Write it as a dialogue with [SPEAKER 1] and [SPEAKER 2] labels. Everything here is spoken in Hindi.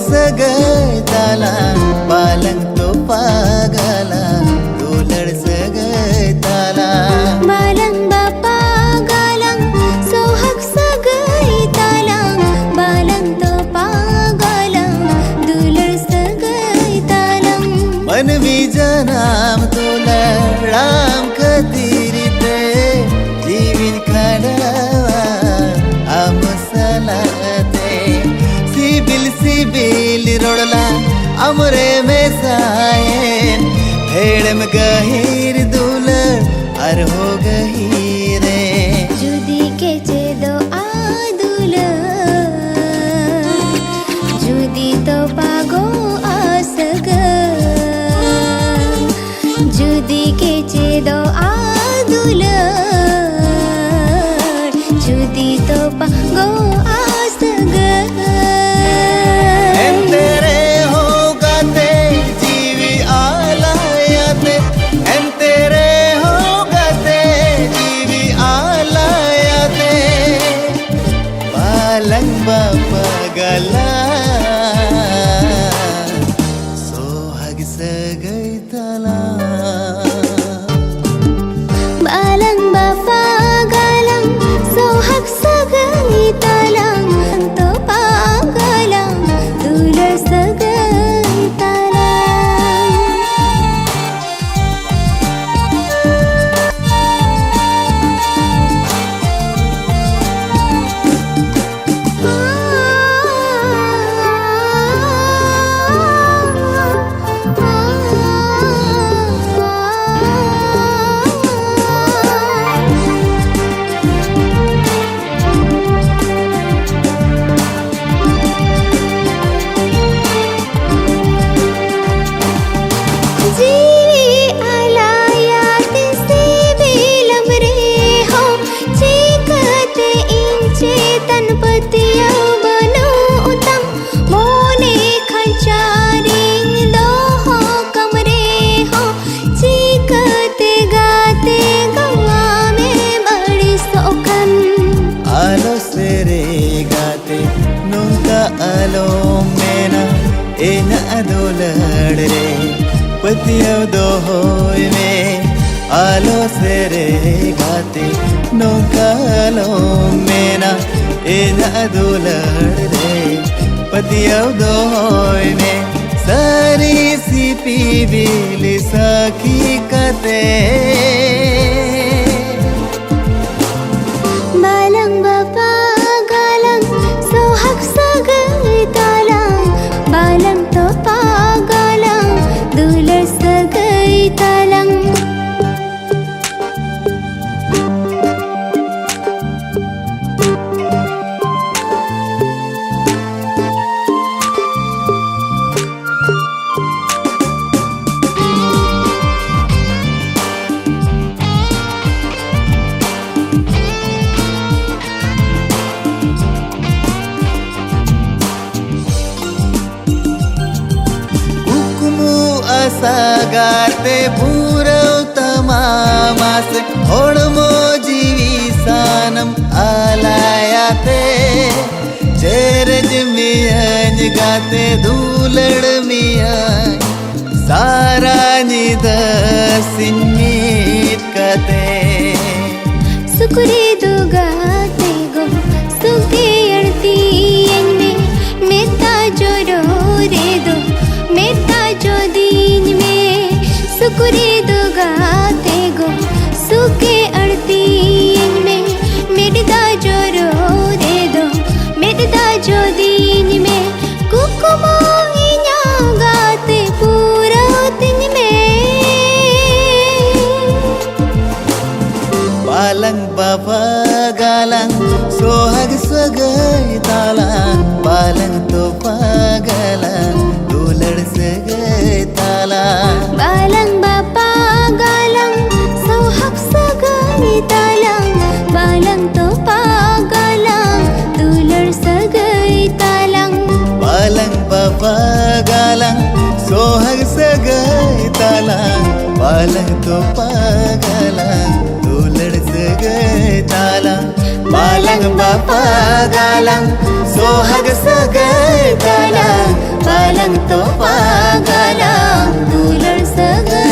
[SPEAKER 1] सगळं ताला बालंग तो पागला दुलड सगळं ताला
[SPEAKER 2] बालंग बापा गालंग सोहग सगळी ताला बालंग तो पागलंग दुलड सगळी तालंग
[SPEAKER 1] मनवी जनाम तुला राम खतीरिते जीविन खडावा आमसलाते सिबिल रोडला अमरे में सायन भेड़म गहीर दुलड़ अर हो गहीरे
[SPEAKER 2] जुदी के चेदो आदुल जुदी तो पागो आसग जुदी के चेदो आदुल जुदी तो पागो आसग
[SPEAKER 1] बालंग बापा गाला सोहग सगळी ताला
[SPEAKER 2] बालंग बापा गालंग सोहग सगळी तालंग तो पागलंग दुलड सगळी ताला
[SPEAKER 1] आलो मेना एना दुलड़ रे पतियों दो होय में आलो से रे गाते नौकालो मेना एना दुलड़ रे पतियों दो होय में सारी सी पीबिल सखी कते
[SPEAKER 2] बालंग बापा गालंग सोहग सगळी तालंग बालंग तो पागलंग दुलड सगळी तालंग
[SPEAKER 1] सागाते पूरव तमामास होड़मो जीवी सानम आलायाते चेरज मियंज गाते दुलड़ मियंज सारा निद सिन्नीत कते
[SPEAKER 2] सुकुरे दो गाते गो सुके अड़ती में मेता जो रो रे दो मेता जो दीन में सुकुरे दो गाते गो सुके अड़ती में मेरदा जो रो रे दो मेरदा जो दीन में कुकुमो इन्या गाते पूरा दिन में
[SPEAKER 1] बालंग बापा गालंग सोहग सगळी ताला बालंग तो पागलंग दुलड सगळी ताला
[SPEAKER 2] बालंग बापा गालंग सोहग सगळी तालंग बालंग तो पागलंग दुलड सगळी तालंग
[SPEAKER 1] बालंग बापा गालंग सोहग सगळी ताला बालंग तो पागलंग दुलड सगळी ताला बालंग बापा गालंग सोहग सगळी ताला
[SPEAKER 2] बालंग तो पागाlang दुलर सगळी